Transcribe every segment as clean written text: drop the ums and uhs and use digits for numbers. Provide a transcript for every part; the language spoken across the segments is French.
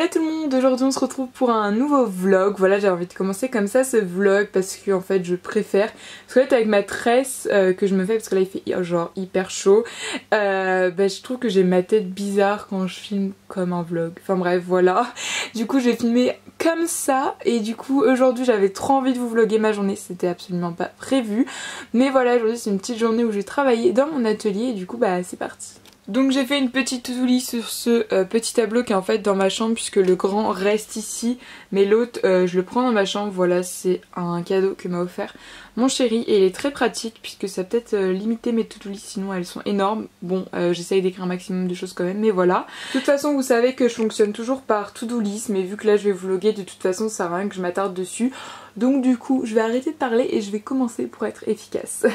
Hello tout le monde, aujourd'hui on se retrouve pour un nouveau vlog. Voilà, j'ai envie de commencer comme ça ce vlog parce que en fait je préfère. Parce que là avec ma tresse que je me fais, parce que là il fait genre hyper chaud, je trouve que j'ai ma tête bizarre quand je filme comme un vlog. Enfin bref, voilà. Du coup j'ai filmé comme ça et du coup aujourd'hui j'avais trop envie de vous vlogger ma journée, c'était absolument pas prévu. Mais voilà, aujourd'hui c'est une petite journée où j'ai travaillé dans mon atelier et du coup c'est parti. Donc j'ai fait une petite to-do list sur ce petit tableau qui est en fait dans ma chambre puisque le grand reste ici mais l'autre je le prends dans ma chambre. Voilà, c'est un cadeau que m'a offert mon chéri et il est très pratique puisque ça peut-être limiter mes to-do list sinon elles sont énormes. Bon j'essaye d'écrire un maximum de choses quand même mais voilà. De toute façon vous savez que je fonctionne toujours par to-do list mais vu que là je vais vlogger de toute façon ça sert à rien que je m'attarde dessus. Donc du coup je vais arrêter de parler et je vais commencer pour être efficace.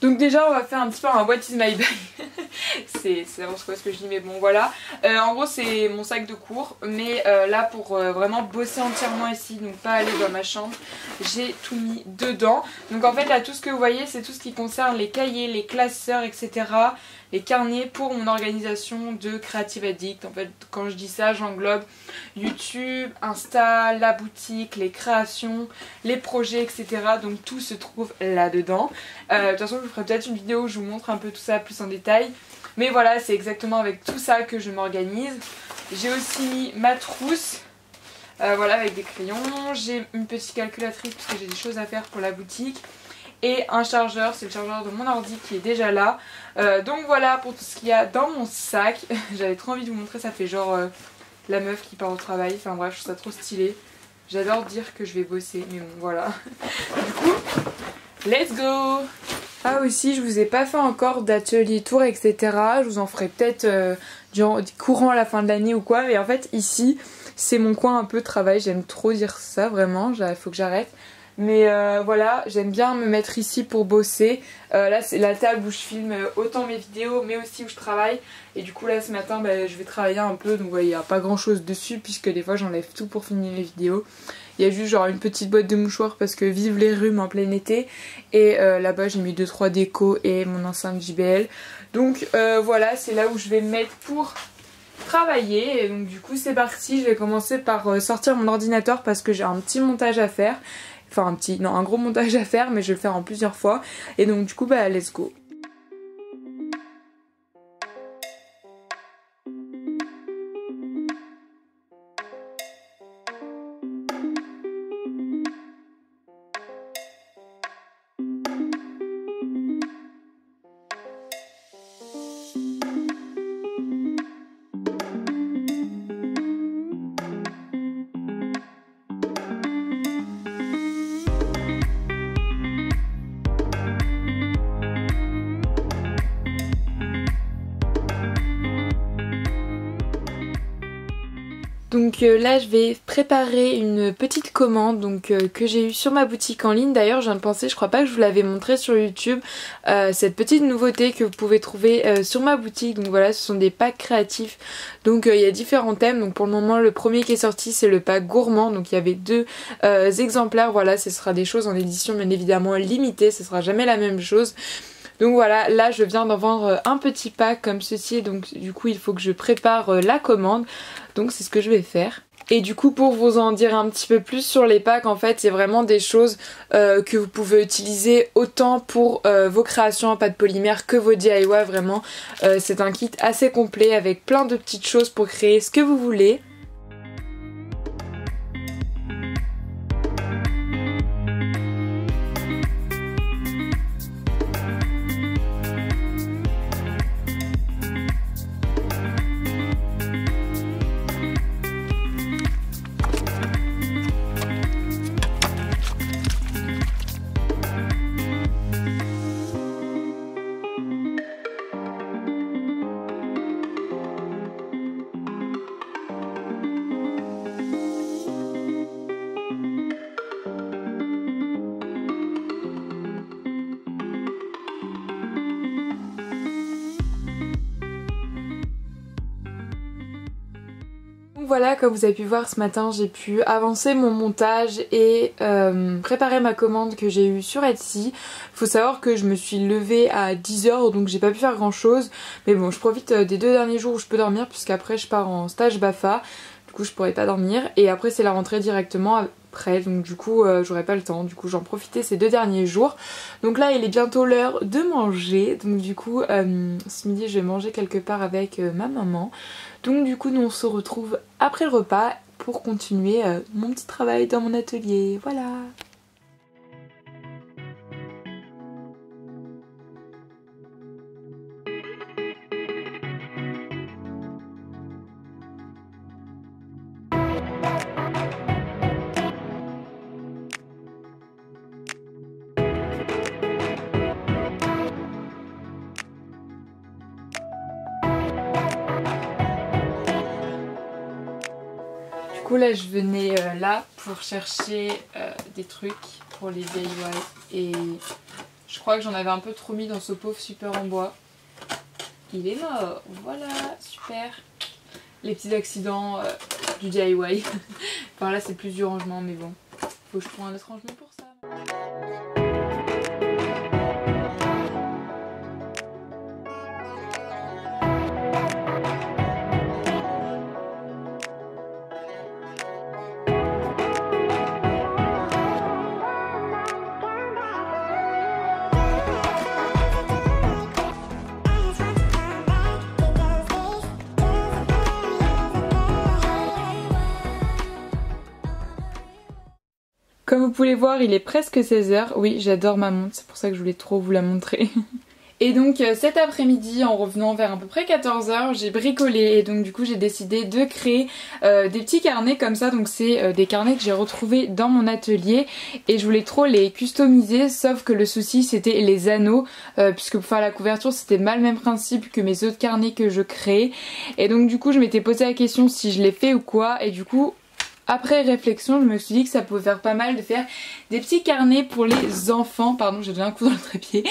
Donc déjà on va faire un petit peu un what is my bag. c'est n'importe quoi ce que je dis mais bon voilà. En gros c'est mon sac de cours mais là pour vraiment bosser entièrement ici, donc pas aller dans ma chambre, j'ai tout mis dedans. Donc en fait là tout ce que vous voyez c'est tout ce qui concerne les cahiers, les classeurs etc. Les carnets pour mon organisation de Creative Addict. En fait quand je dis ça j'englobe YouTube, Insta, la boutique, les créations, les projets etc. Donc tout se trouve là-dedans. De toute façon je vous ferai peut-être une vidéo où je vous montre un peu tout ça plus en détail. Mais voilà, c'est exactement avec tout ça que je m'organise. J'ai aussi mis ma trousse. Voilà, avec des crayons. J'ai une petite calculatrice parce que j'ai des choses à faire pour la boutique. Et un chargeur, c'est le chargeur de mon ordi qui est déjà là. Donc voilà pour tout ce qu'il y a dans mon sac. J'avais trop envie de vous montrer, ça fait genre la meuf qui part au travail. Enfin bref, je trouve ça trop stylé. J'adore dire que je vais bosser, mais bon voilà. Du coup, let's go! Ah aussi, je vous ai pas fait encore d'atelier tour etc. Je vous en ferai peut-être courant à la fin de l'année ou quoi. Mais en fait ici, c'est mon coin un peu travail. J'aime trop dire ça vraiment, il faut que j'arrête. Mais voilà, j'aime bien me mettre ici pour bosser. Là c'est la table où je filme autant mes vidéos mais aussi où je travaille. Et du coup là ce matin je vais travailler un peu. Donc il n'y a pas grand chose dessus puisque des fois j'enlève tout pour finir les vidéos. Il y a juste genre une petite boîte de mouchoirs parce que vive les rhumes en plein été. Et là-bas j'ai mis 2-3 décos et mon enceinte JBL. Donc voilà, c'est là où je vais me mettre pour travailler. Et donc du coup c'est parti, je vais commencer par sortir mon ordinateur parce que j'ai un petit montage à faire. Enfin un gros montage à faire mais je vais le faire en plusieurs fois. Et donc du coup let's go. Donc là je vais préparer une petite commande que j'ai eue sur ma boutique en ligne. D'ailleurs je viens de penser, je crois pas que je vous l'avais montré sur YouTube, cette petite nouveauté que vous pouvez trouver sur ma boutique. Donc voilà, ce sont des packs créatifs. Donc il y a différents thèmes. Donc pour le moment le premier qui est sorti c'est le pack gourmand. Donc il y avait deux exemplaires. Voilà, ce sera des choses en édition bien évidemment limitée, ce sera jamais la même chose. Donc voilà, là je viens d'en vendre un petit pack comme ceci et donc du coup il faut que je prépare la commande. Donc c'est ce que je vais faire. Et du coup pour vous en dire un petit peu plus sur les packs, en fait c'est vraiment des choses que vous pouvez utiliser autant pour vos créations en pâte polymère que vos DIY. Vraiment c'est un kit assez complet avec plein de petites choses pour créer ce que vous voulez. Voilà, comme vous avez pu voir ce matin, j'ai pu avancer mon montage et préparer ma commande que j'ai eue sur Etsy. Faut savoir que je me suis levée à 10 h donc j'ai pas pu faire grand chose. Mais bon, je profite des 2 derniers jours où je peux dormir puisqu'après je pars en stage BAFA. du coup je pourrais pas dormir. Et après c'est la rentrée directement après, donc du coup j'aurais pas le temps, du coup j'en profitais ces 2 derniers jours. Donc là il est bientôt l'heure de manger, donc du coup ce midi je vais manger quelque part avec ma maman. Donc du coup nous on se retrouve après le repas pour continuer mon petit travail dans mon atelier, voilà. Du coup là je venais là pour chercher des trucs pour les DIY et je crois que j'en avais un peu trop mis dans ce pauvre super en bois. Il est mort, voilà, super. Les petits accidents du DIY. Enfin là c'est plus du rangement mais bon, faut que je trouve un autre rangement pour ça. Comme vous pouvez voir, il est presque 16h. Oui, j'adore ma montre, c'est pour ça que je voulais trop vous la montrer. Et donc cet après-midi, en revenant vers à peu près 14h, j'ai bricolé et donc du coup j'ai décidé de créer des petits carnets comme ça. Donc c'est des carnets que j'ai retrouvés dans mon atelier et je voulais trop les customiser, sauf que le souci c'était les anneaux, puisque pour faire la couverture c'était pas le même principe que mes autres carnets que je crée. Et donc du coup je m'étais posé la question si je l'ai fait ou quoi, et du coup après réflexion, je me suis dit que ça pouvait faire pas mal de faire des petits carnets pour les enfants. Pardon, j'ai donné un coup dans le trépied.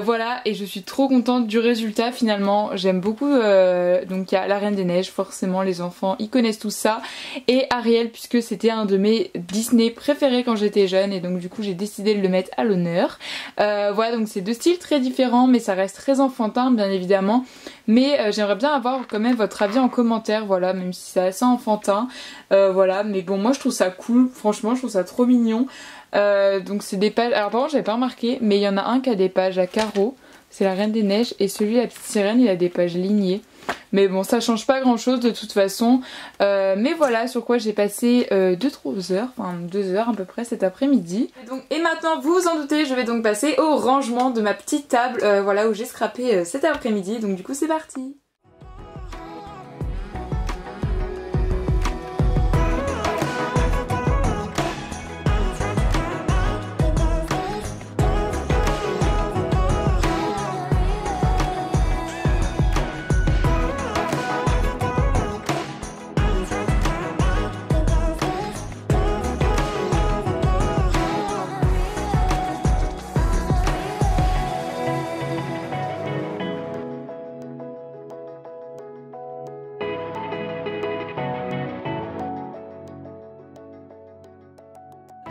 Voilà, et je suis trop contente du résultat finalement. J'aime beaucoup, donc il y a la Reine des Neiges, forcément les enfants ils connaissent tout ça, et Ariel puisque c'était un de mes Disney préférés quand j'étais jeune, et donc du coup j'ai décidé de le mettre à l'honneur. Voilà, donc c'est 2 styles très différents mais ça reste très enfantin bien évidemment, mais j'aimerais bien avoir quand même votre avis en commentaire, voilà, même si c'est assez enfantin, voilà, mais bon moi je trouve ça cool, franchement je trouve ça trop mignon. Donc c'est des pages, alors par contre j'avais pas remarqué mais il y en a un qui a des pages à carreaux, c'est la Reine des Neiges, et celui la petite sirène il a des pages lignées, mais bon ça change pas grand chose de toute façon. Mais voilà sur quoi j'ai passé 2-3 heures, enfin 2 heures à peu près cet après-midi. Et maintenant vous vous en doutez, je vais donc passer au rangement de ma petite table, voilà, où j'ai scrappé cet après-midi, donc du coup c'est parti.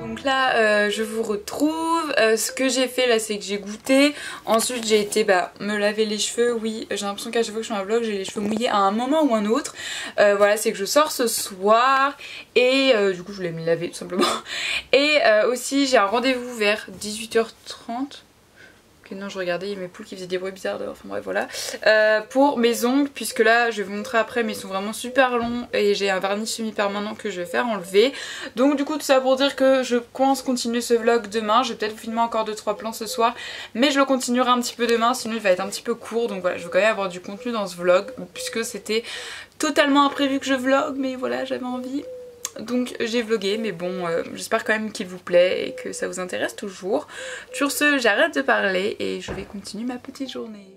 Donc là je vous retrouve, ce que j'ai fait là c'est que j'ai goûté, ensuite j'ai été me laver les cheveux. Oui, j'ai l'impression qu'à chaque fois que je fais un vlog j'ai les cheveux mouillés à un moment ou un autre. Voilà, c'est que je sors ce soir et du coup je voulais me laver tout simplement. Et aussi j'ai un rendez-vous vers 18h30. Non, je regardais, il y a mes poules qui faisaient des bruits bizarres dehors, enfin bref voilà. Pour mes ongles, puisque là je vais vous montrer après, mais ils sont vraiment super longs et j'ai un vernis semi-permanent que je vais faire enlever. Donc du coup tout ça pour dire que je pense continuer ce vlog demain. Je vais peut-être vous filmer encore 2-3 plans ce soir, mais je le continuerai un petit peu demain, sinon il va être un petit peu court. Donc voilà, je veux quand même avoir du contenu dans ce vlog, puisque c'était totalement imprévu que je vlog, mais voilà, j'avais envie. Donc j'ai vlogué, mais bon j'espère quand même qu'il vous plaît et que ça vous intéresse toujours. Sur ce, j'arrête de parler et je vais continuer ma petite journée.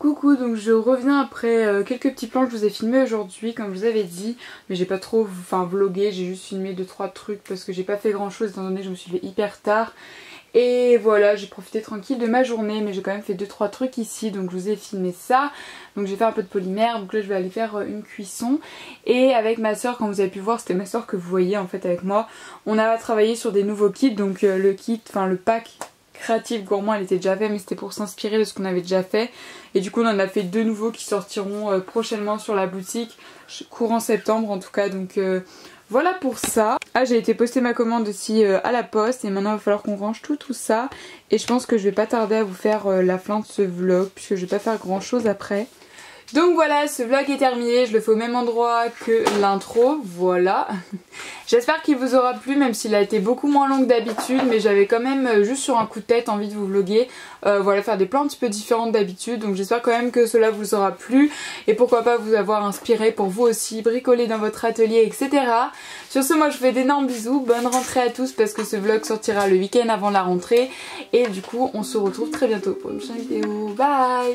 Coucou, donc je reviens après quelques petits plans que je vous ai filmés aujourd'hui comme je vous avais dit, mais j'ai pas trop vlogué, j'ai juste filmé 2-3 trucs parce que j'ai pas fait grand chose étant donné que je me suis levée hyper tard. Et voilà, j'ai profité tranquille de ma journée, mais j'ai quand même fait 2-3 trucs ici, donc je vous ai filmé ça. Donc j'ai fait un peu de polymère, donc là je vais aller faire une cuisson. Et avec ma soeur, comme vous avez pu voir, c'était ma soeur que vous voyez en fait avec moi, on a travaillé sur des nouveaux kits, donc le pack créatif gourmand elle était déjà fait, mais c'était pour s'inspirer de ce qu'on avait déjà fait. Et du coup on en a fait 2 nouveaux qui sortiront prochainement sur la boutique, courant septembre en tout cas, donc voilà pour ça. Ah, j'ai été poster ma commande aussi à la poste et maintenant il va falloir qu'on range tout ça. Et je pense que je vais pas tarder à vous faire la fin de ce vlog puisque je vais pas faire grand chose après. Donc voilà, ce vlog est terminé, je le fais au même endroit que l'intro, voilà. J'espère qu'il vous aura plu, même s'il a été beaucoup moins long que d'habitude, mais j'avais quand même juste sur un coup de tête envie de vous vlogger, voilà, faire des plans un petit peu différents d'habitude, donc j'espère quand même que cela vous aura plu, et pourquoi pas vous avoir inspiré pour vous aussi bricoler dans votre atelier, etc. Sur ce, moi je vous fais d'énormes bisous, bonne rentrée à tous, parce que ce vlog sortira le week-end avant la rentrée, et du coup on se retrouve très bientôt pour une prochaine vidéo, bye.